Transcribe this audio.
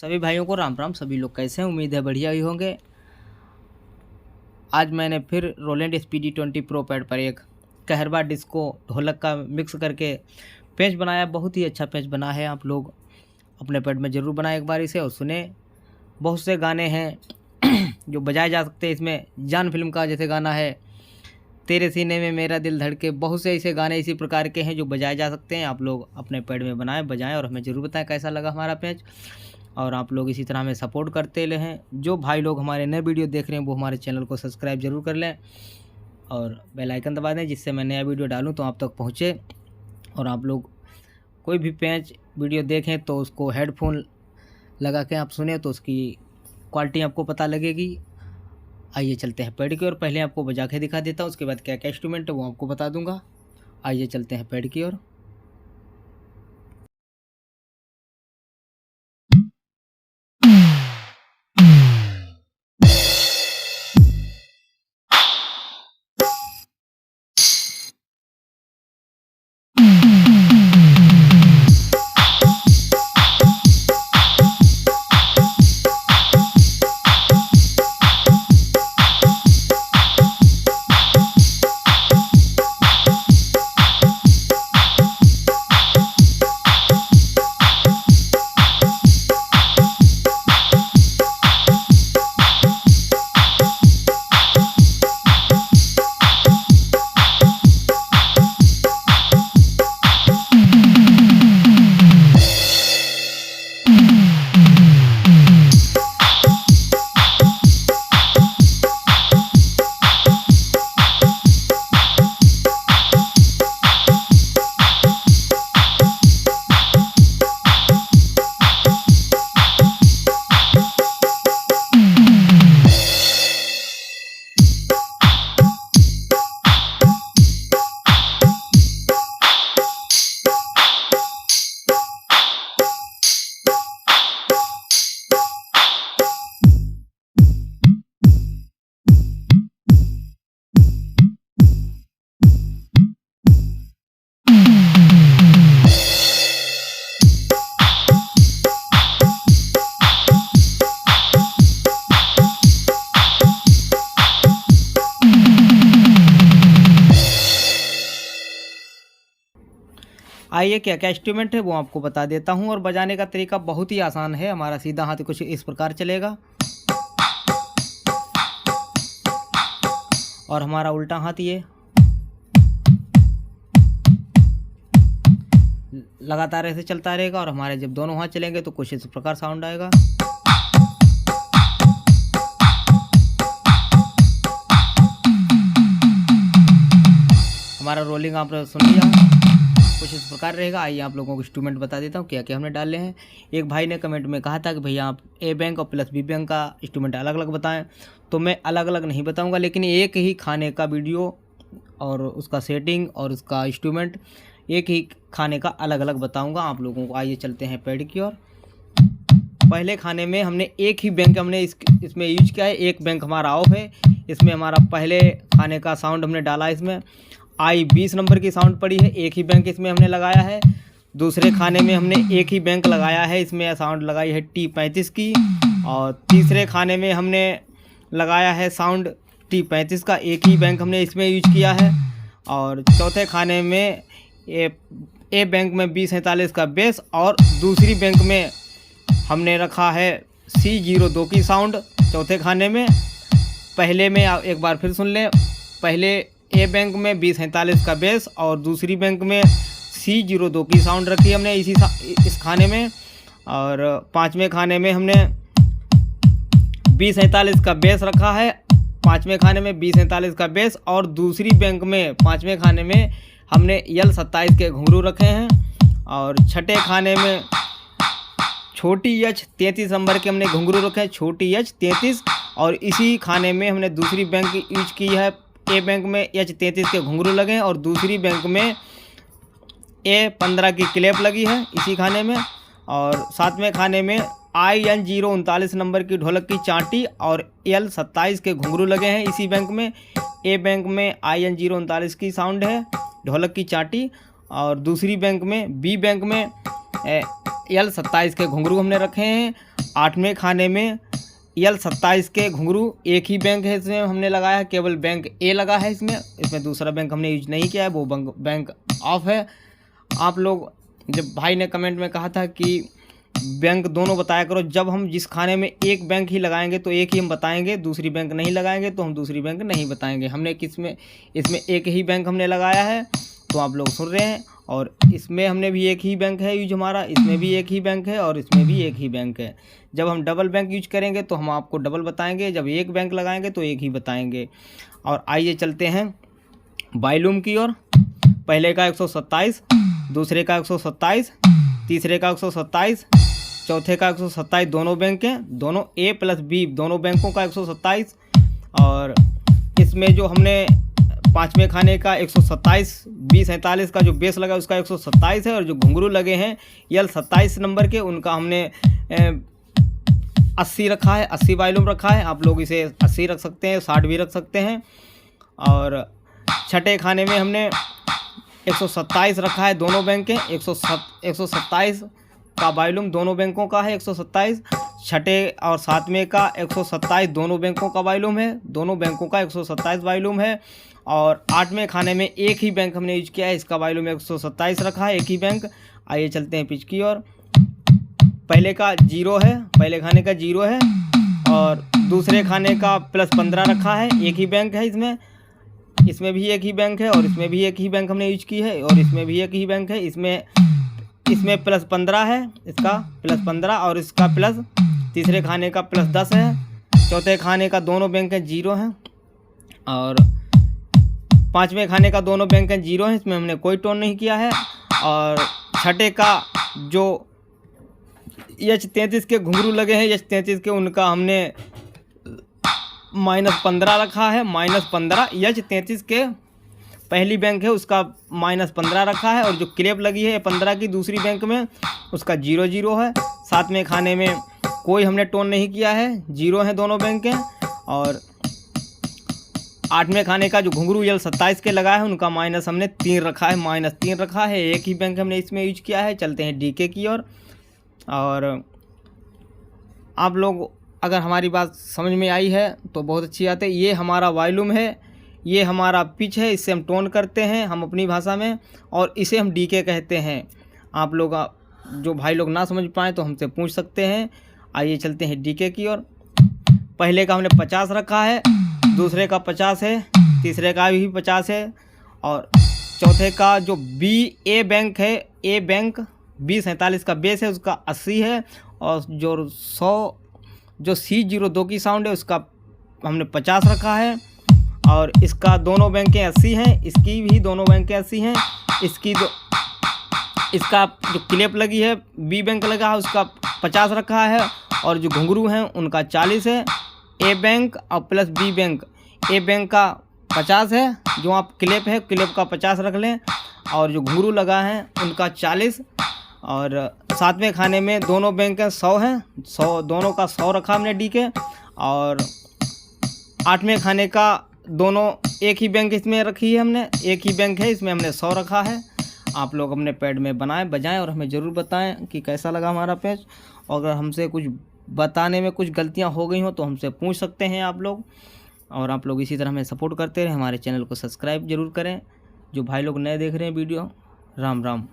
सभी भाइयों को राम राम। सभी लोग कैसे हैं? उम्मीद है बढ़िया ही होंगे। आज मैंने फिर रोलैंड स्पीडी 20 प्रो पैड पर एक कहरबा डिस्को ढोलक का मिक्स करके पैच बनाया। बहुत ही अच्छा पैच बना है। आप लोग अपने पैड में ज़रूर बनाएं एक बार इसे और सुने। बहुत से गाने हैं जो बजाए जा सकते हैं इसमें। जान फिल्म का जैसे गाना है तेरे सीने में मेरा दिल धड़के, बहुत से ऐसे गाने इसी प्रकार के हैं जो बजाए जा सकते हैं। आप लोग अपने पैड में बनाएं, बजाएं और हमें ज़रूर बताएं कैसा लगा हमारा पैच। और आप लोग इसी तरह हमें सपोर्ट करते रहें। जो भाई लोग हमारे नए वीडियो देख रहे हैं वो हमारे चैनल को सब्सक्राइब जरूर कर लें और बेल आइकन दबा दें, जिससे मैं नया वीडियो डालूं तो आप तक पहुंचे। और आप लोग कोई भी पैच वीडियो देखें तो उसको हेडफोन लगा के आप सुने तो उसकी क्वालिटी आपको पता लगेगी। आइए चलते हैं पैड की ओर। पहले आपको बजा के दिखा देता हूँ, उसके बाद क्या क्या इंस्ट्रूमेंट है वो आपको बता दूंगा। आइए चलते हैं पैड की ओर। आइए क्या क्या इंस्ट्रूमेंट है वो आपको बता देता हूँ। और बजाने का तरीका बहुत ही आसान है। हमारा सीधा हाथ कुछ इस प्रकार चलेगा और हमारा उल्टा हाथ ये लगातार ऐसे चलता रहेगा। और हमारे जब दोनों हाथ चलेंगे तो कुछ इस प्रकार साउंड आएगा। हमारा रोलिंग आपने सुन लिया, कुछ इस प्रकार रहेगा। आइए आप लोगों को इंस्ट्रूमेंट बता देता हूँ क्या क्या हमने डाले हैं। एक भाई ने कमेंट में कहा था कि भैया आप ए बैंक और प्लस बी बैंक का इंस्ट्रूमेंट अलग अलग बताएं, तो मैं अलग अलग नहीं बताऊंगा, लेकिन एक ही खाने का वीडियो और उसका सेटिंग और उसका इंस्ट्रूमेंट एक ही खाने का अलग अलग बताऊंगा आप लोगों को। आइए चलते हैं पैड की ओर। पहले खाने में हमने एक ही बैंक हमने इसमें यूज किया है। एक बैंक हमारा ऑफ है। इसमें हमारा पहले खाने का साउंड हमने डाला, इसमें I20 नंबर की साउंड पड़ी है। एक ही बैंक इसमें हमने लगाया है। दूसरे खाने में हमने एक ही बैंक लगाया है, इसमें साउंड लगाई है T35 की। और तीसरे खाने में हमने लगाया है साउंड T35 का, एक ही बैंक हमने इसमें यूज किया है। और चौथे खाने में ए बैंक में B47 का बेस और दूसरी बैंक में हमने रखा है C02 की साउंड चौथे खाने में। पहले में आप एक बार फिर सुन लें। पहले ए बैंक में B47 का बेस और दूसरी बैंक में C02 की साउंड रखी हमने इस खाने में। और पाँचवें खाने में हमने B47 का बेस रखा है। पाँचवें खाने में B47 का बेस और दूसरी बैंक में पाँचवें खाने में हमने L27 के घुंघरू रखे हैं। और छठे खाने में छोटी H 33 नंबर के हमने घुंघरू रखे हैं, छोटी H 33। और इसी खाने में हमने दूसरी बैंक यूज की है। ए बैंक में H33 के घुंघरू लगे हैं और दूसरी बैंक में A15 की क्लैप लगी है इसी खाने में। और सातवें खाने में IN039 नंबर की ढोलक की चांटी और L27 के घुंघरू लगे हैं इसी बैंक में। ए बैंक में IN039 की साउंड है, ढोलक की चांटी। और दूसरी बैंक में बी बैंक में L27 के घुंघरू हमने रखे हैं। 8वें खाने में L27 के घुंघरू, एक ही बैंक है इसमें हमने लगाया है, केवल बैंक ए लगा है इसमें दूसरा बैंक हमने यूज नहीं किया है, वो बैंक ऑफ है। आप लोग, जब भाई ने कमेंट में कहा था कि बैंक दोनों बताया करो, जब हम जिस खाने में एक बैंक ही लगाएंगे तो एक ही हम बताएंगे, दूसरी बैंक नहीं लगाएंगे तो हम दूसरी बैंक नहीं बताएंगे। हमने इसमें एक ही बैंक हमने लगाया है, तो आप लोग सुन रहे हैं। और इसमें हमने भी एक ही बैंक है यूज हमारा, इसमें भी एक ही बैंक है और इसमें भी एक ही बैंक है। जब हम डबल बैंक यूज करेंगे तो हम आपको डबल बताएंगे, जब एक बैंक लगाएंगे तो एक ही बताएंगे। और आइए चलते हैं वॉल्यूम की ओर। पहले का 127, दूसरे का 127, तीसरे का 127, चौथे का 127, दोनों बैंक हैं, दोनों ए प्लस बी दोनों बैंकों का 127। और इसमें जो हमने 5वें खाने का 127 B47 का जो बेस लगा उसका 127 है, और जो घुंघरू लगे हैं L27 नंबर के उनका हमने 80 रखा है, 80 वॉल्यूम रखा है। आप लोग इसे 80 रख सकते हैं, 60 भी रख सकते हैं। और छठे खाने में हमने 127 रखा है, दोनों बैंक के 127 का वॉल्यूम दोनों बैंकों का है 127। छठे और 7वें का 127 दोनों बैंकों का वॉल्यूम है, दोनों बैंकों का 127 वॉल्यूम है। और 8वें खाने में एक ही बैंक हमने यूज किया है, इसका वॉल्यूम 127 रखा है, एक ही बैंक। आइए चलते हैं पिच की ओर। पहले का 0 है, पहले खाने का 0 है, और दूसरे खाने का +15 रखा है, एक ही बैंक है इसमें भी एक ही बैंक है, और इसमें भी एक ही बैंक हमने यूज की है, और इसमें भी एक ही बैंक है। इसमें +15 है, इसका +15, और इसका तीसरे खाने का +10 है। चौथे खाने का दोनों बैंक हैं 0 हैं, और 5वें खाने का दोनों बैंक हैं 0 हैं, इसमें हमने कोई टोन नहीं किया है। और छठे का जो H33 के घुंघरू लगे हैं, H33 के, उनका हमने -15 रखा है, -15। H33 के पहली बैंक है उसका -15 रखा है, और जो क्लेप लगी है 15 की दूसरी बैंक में उसका 0 है। 7वें खाने में कोई हमने टोन नहीं किया है, 0 है दोनों बैंक के। और 8वें खाने का जो घुंघरू L27 के लगा है उनका माइनस हमने 3 रखा है, -3 रखा है, एक ही बैंक हमने इसमें यूज किया है। चलते हैं डीके की ओर। और आप लोग अगर हमारी बात समझ में आई है तो बहुत अच्छी बात है। ये हमारा वॉल्यूम है, ये हमारा पिच है, इससे हम टोन करते हैं हम अपनी भाषा में, और इसे हम डीके कहते हैं। आप लोग जो भाई लोग ना समझ पाएँ तो हमसे पूछ सकते हैं। आइए चलते हैं डीके की ओर। पहले का हमने 50 रखा है, दूसरे का 50 है, तीसरे का भी 50 है, और चौथे का जो ए बैंक है, ए बैंक B47 का बेस है उसका 80 है, और जो C02 की साउंड है उसका हमने 50 रखा है। और इसका दोनों बैंकें 80 हैं, इसकी भी दोनों बैंकें 80 हैं। इसका जो क्लिप लगी है बी बैंक लगा है उसका 50 रखा है, और जो घुंघरू हैं उनका 40 है। ए बैंक और प्लस बी बैंक, ए बैंक का 50 है, जो आप क्लिप है क्लिप का 50 रख लें, और जो घुंघरू लगा है उनका 40। और 7वें खाने में दोनों बैंक के 100 हैं, 100 दोनों का 100 रखा हमने डी के। और 8वें खाने का दोनों एक ही बैंक इसमें रखी है हमने, एक ही बैंक है इसमें हमने 100 रखा है। आप लोग अपने पैड में बजाएं और हमें ज़रूर बताएं कि कैसा लगा हमारा पेज। और अगर हमसे कुछ बताने में कुछ गलतियां हो गई हो तो हमसे पूछ सकते हैं आप लोग। और आप लोग इसी तरह हमें सपोर्ट करते रहें, हमारे चैनल को सब्सक्राइब ज़रूर करें। जो भाई लोग नए देख रहे हैं वीडियो, राम राम।